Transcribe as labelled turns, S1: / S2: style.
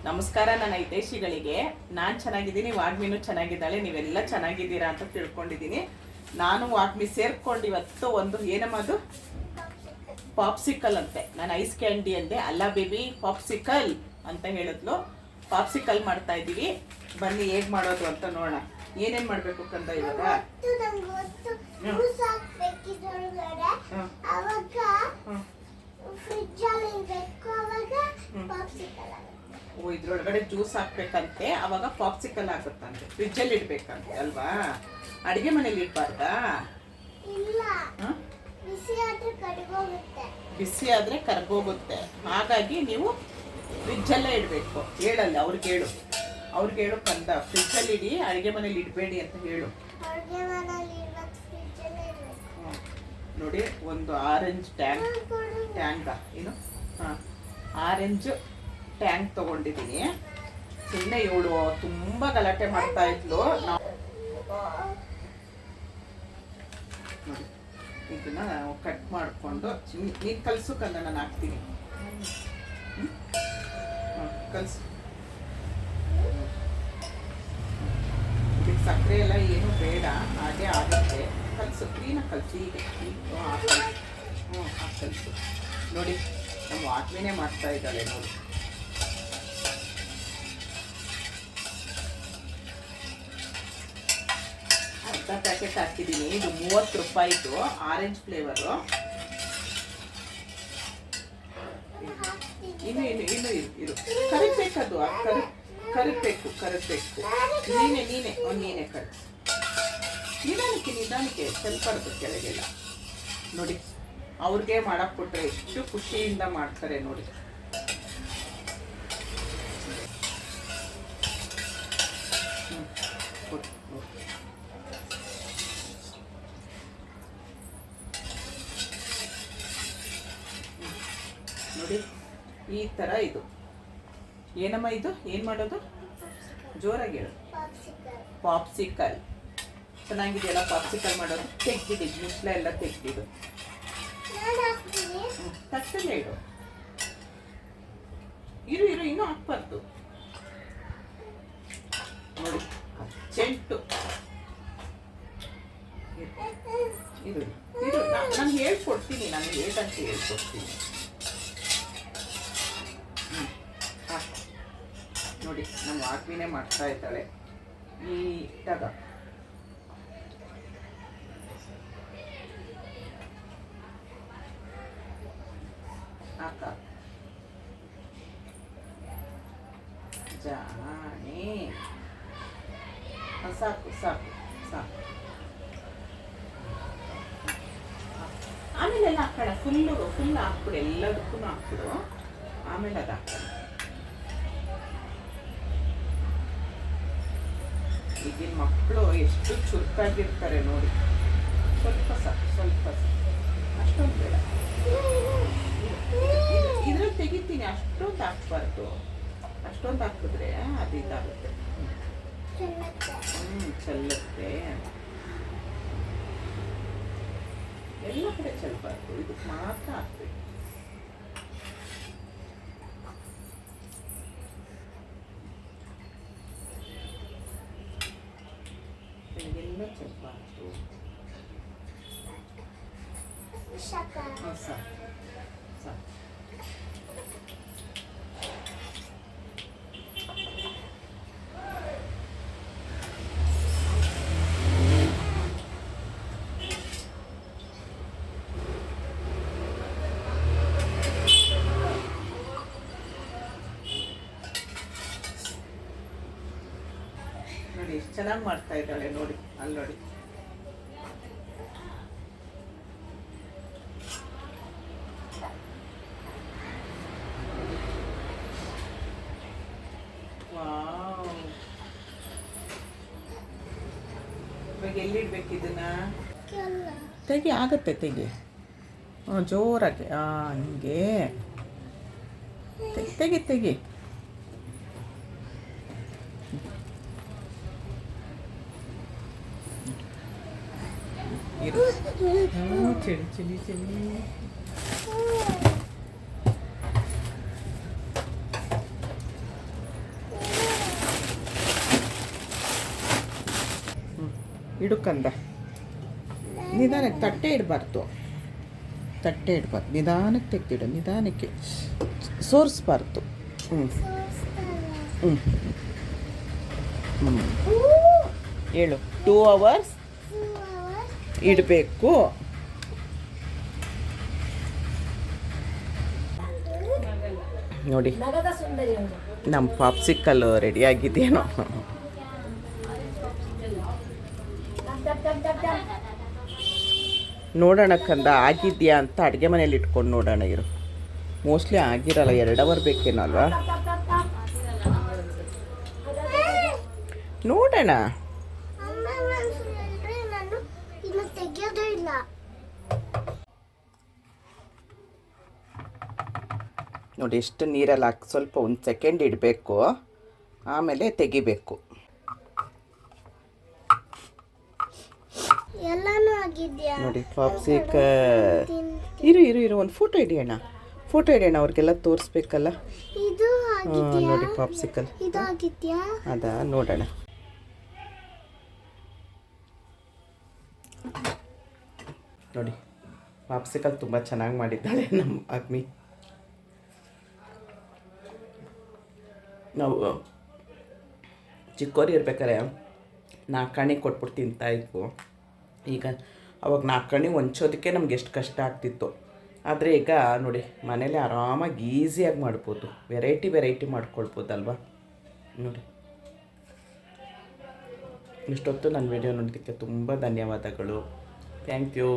S1: ನಮಸ್ಕಾರ ನನ್ನ ಹಿತೈಷಿಗಳಿಗೆ. ನಾನು ಚೆನ್ನಾಗಿದ್ದೀನಿ, ವಾಗ್ಮಿನೂ ಚೆನ್ನಾಗಿದ್ದಾಳೆ, ನೀವೆಲ್ಲ ಚೆನ್ನಾಗಿದ್ದೀರಾ ಅಂತ ತಿಳ್ಕೊಂಡಿದ್ದೀನಿ. ನಾನು ವಾಗ್ಮಿ ಸೇರ್ಕೊಂಡು ಇವತ್ತು ಒಂದು ಏನಮ್ಮದು ಪಾಪ್ಸಿಕಲ್ ಅಂತೆ. ನಾನು ಐಸ್ ಕ್ಯಾಂಡಿ ಅಂದೆ, ಅಲ್ಲ ಬೇಬಿ ಪಾಪ್ಸಿಕಲ್ ಅಂತ ಹೇಳಿದ್ಲು. ಪಾಪ್ಸಿಕಲ್ ಮಾಡ್ತಾ ಇದ್ದೀವಿ, ಬನ್ನಿ ಹೇಗೆ ಮಾಡೋದು ಅಂತ ನೋಡೋಣ. ಏನೇನು ಮಾಡಬೇಕು ಕಂದ ಇವಾಗ? ಓ, ಇದ್ರೊಳಗಡೆ ಜ್ಯೂಸ್ ಹಾಕ್ಬೇಕಂತೆ, ಅವಾಗ ಪಾಪ್ಸಿಕಲ್ ಆಗುತ್ತಂತೆ. ಫ್ರಿಜ್ಜಲ್ಲಿ ಇಡ್ಬೇಕಂತೆ ಅಲ್ವಾ? ಅಡಿಗೆ ಮನೇಲಿ ಇಡ್ಬಾರ್ದಾ? ಬಿಸಿ ಆದ್ರೆ ಕರ್ಗೋಗುತ್ತೆ, ಹಾಗಾಗಿ ನೀವು ಫ್ರಿಜ್ಜಲ್ಲೇ ಇಡಬೇಕು. ಹೇಳಲ್ಲ ಅವ್ರಿಗೆ ಹೇಳು ಕಂದ, ಫ್ರಿಜ್ಜಲ್ಲಿ ಇಡಿ, ಅಡಿಗೆ ಮನೇಲಿ ಇಡಬೇಡಿ ಅಂತ ಹೇಳು. ನೋಡಿ, ಒಂದು ಆರೆಂಜ್ ಟ್ಯಾಂಕ್ ಏನು ಆರೆಂಜ್ ಟ್ಯಾಂಕ್ ತಗೊಂಡಿದ್ದೀನಿ. ಸುಮ್ಮನೆ ಇವಳು ತುಂಬಾ ಗಲಾಟೆ ಮಾಡ್ತಾ ಇದ್ಲು. ನೋಡಿ, ಇದನ್ನ ಕಟ್ ಮಾಡಿಕೊಂಡು ನೀನು ಕಲಸು ಕಂದ, ನಾನು ಹಾಕ್ತೀನಿ. ಕಲಸು. ಇದಕ್ಕೆ ಸಕ್ಕರೆ ಎಲ್ಲ ಏನು ಬೇಡ, ಹಾಗೆ ಆಗುತ್ತೆ. ಕಲಸು, ಕ್ಲೀನಾಗಿ ಕಲಸಿ. ಕಲಸು. ನೋಡಿ, ನಮ್ಮ ವಾಟ್ಮಿನೇ ಮಾಡ್ತಾ ಇದ್ದಾಳೆ ನೋಡಿ. ಅರ್ಧ ಪ್ಯಾಕೆಟ್ ಹಾಕಿದ್ದೀನಿ. ಇದು 30 ರೂಪಾಯಿದು ಆರೆಂಜ್ ಫ್ಲೇವರು. ಇನ್ನು ಇರು ಕರಿಬೇಕದು, ಕರಿಬೇಕು. ನೀನೇ ಕರಿ. ನಿಧಾನಕ್ಕೆ ಸ್ವಲ್ಪ ಕೆಳಗೆಲ್ಲ. ನೋಡಿ, ಅವ್ರಿಗೆ ಮಾಡಕ್ ಕೊಟ್ರೆ ಎಷ್ಟು ಖುಷಿಯಿಂದ ಮಾಡ್ತಾರೆ ನೋಡಿ. ನೋಡಿ, ಈ ತರ. ಇದು ಏನಮ್ಮ, ಇದು ಏನ್ ಮಾಡೋದು? ಜೋರಾಗಿ ಹೇಳು. ಪಾಪ್ಸಿಕಲ್. ಚೆನ್ನಾಗಿದೆಯಲ್ಲ ಪಾಪ್ಸಿಕಲ್ ಮಾಡೋದು? ತೆಗ್ದಿದ್ದು ಮುಸ್ಲ ಎಲ್ಲ ತೆಗ್ದಿದ್ದು. ತಟ್ಟಲ್ಲೇ ಇಡು. ಇನ್ನೂ ಹಾಕ್ಬಾರ್ದು. ನೋಡಿ, ಚೆಂಟು ಇರು. ನಾನು ಹೇಳ್ಕೊಡ್ತೀನಿ, ನಾನು ಹೇಗಂತ ಹೇಳ್ಕೊಡ್ತೀನಿ. ನೋಡಿ, ನಮ್ಮ ಆತ್ಮಿನೇ ಮಾಡ್ತಾ ಇದ್ದಾಳೆ ನೀಟಾಗ. ಜಾಣೆ. ಸಾಕು. ಆಮೇಲೆಲ್ಲ ಹಾಕೋಣ. ಫುಲ್ ಹಾಕ್ಬಿಡು, ಎಲ್ಲದಕ್ಕೂ ಹಾಕ್ಬಿಡು. ಆಮೇಲೆ ಅದು ಹಾಕೋಣ. ಈಗಿನ ಮಕ್ಕಳು ಎಷ್ಟು ಚುರುಕಾಗಿರ್ತಾರೆ ನೋಡಿ. ಸ್ವಲ್ಪ ಅಷ್ಟೊಂದು ಬೇಡ. ಇದ್ರಲ್ಲಿ ತೆಗಿತೀನಿ, ಅಷ್ಟೊಂದು ಹಾಕ್ಬಾರ್ದು. ಅಷ್ಟೊಂದು ಹಾಕಿದ್ರೆ ಅದು ಇದಾಗುತ್ತೆ. ಚೆಲ್ಲುತ್ತೆ. ಎಲ್ಲ ಕಡೆ ಚೆಲ್ಲಬಾರ್ದು, ಇದಕ್ಕೆ ಮಾತ್ರ ಹಾಕ್ಬೇಕು. ಎಲ್ಲ ಚೆಲ್ಲಬಾರ್ದು. ಸಾಕು. ನೋಡಿ, ಎಷ್ಟು ಚೆನ್ನಾಗಿ ಮಾಡ್ತಾ ಇದ್ದಾಳೆ ನೋಡಿ. ಅಲ್ಲಿ ನೋಡಿ, ಇವಾಗ ಎಲ್ಲಿಡ್ಬೇಕು ಇದನ್ನ? ಆಗುತ್ತೆ. ಜೋರಾಗಿ ಹಿಂಗೆ ತೆಗಿ. ಚಳಿ. ಇಡುಕಂದ ನಿಧಾನಕ್ಕೆ ತಟ್ಟೆ ಇಡಬಾರ್ದು, ನಿಧಾನಕ್ಕೆ ತೆಗ್ದಿಡು, ನಿಧಾನಕ್ಕೆ ಸೋರಿಸ್ಬಾರ್ದು. ಹ್ಞೂ ಹ್ಞೂ ಹ್ಞೂ ಹೇಳು. 2 hours ಇಡಬೇಕು. ನೋಡಿ ನಮ್ಮ ಪಾಪ್ಸಿಕಲ್ ರೆಡಿಯಾಗಿದೆಯೇನೋ. ನೋಡೋಣ ಕಂದ ಆಗಿದೆಯಾ ಅಂತ ಅಡುಗೆ ಮನೇಲಿ ಇಟ್ಕೊಂಡು ನೋಡೋಣ ಇರು. ಮೋಸ್ಟ್ಲಿ ಆಗಿರಲ್ಲ, 2 hour ಬೇಕೇನೋ ಅಲ್ವಾ, ನೋಡೋಣ. ನೋಡಿ ಎಷ್ಟು ನೀರಲ್ಲಿ ಹಾಕಿ ಸ್ವಲ್ಪ 1 ಸೆಕೆಂಡ್ ಇಡಬೇಕು, ಆಮೇಲೆ ತೆಗಿಬೇಕು. ನೋಡಿ ಪಾಪ್ಸಿಕಲ್. ಇರು ಒಂದು ಫೋಟೋ ಹಿಡಿಯೋಣ, ಅವ್ರಿಗೆಲ್ಲ ತೋರಿಸ್ಬೇಕಲ್ಲ. ನೋಡಿ ಪಾಪ್ಸಿಕಲ್ ಅದಾ, ನೋಡೋಣ. ನೋಡಿ ಪಾಪ್ಸಿಕಲ್ ತುಂಬ ಚೆನ್ನಾಗಿ ಮಾಡಿದ್ದಾಳೆ ನಮ್ಮ ಅಗ್ನಿ. ನಾವು ಚಿಕ್ಕವ್ರು ಇರ್ಬೇಕಾರೆ 4 ಕಣಿ ಕೊಟ್ಬಿಟ್ಟು ತಿಂತಾಯಿದ್ವು. ಈಗ ಅವಾಗ 4 ಕಣಿ ಹೊಂಚೋದಕ್ಕೆ ನಮ್ಗೆ ಎಷ್ಟು ಕಷ್ಟ ಆಗ್ತಿತ್ತು. ಆದರೆ ಈಗ ನೋಡಿ ಮನೇಲಿ ಆರಾಮಾಗಿ ಈಸಿಯಾಗಿ ಮಾಡ್ಬೋದು, ವೆರೈಟಿ ಮಾಡ್ಕೊಳ್ಬೋದಲ್ವ. ನೋಡಿ ಇಷ್ಟೊತ್ತು ನನ್ನ ವಿಡಿಯೋ ನೋಡೋದಕ್ಕೆ ತುಂಬ ಧನ್ಯವಾದಗಳು. Thank you.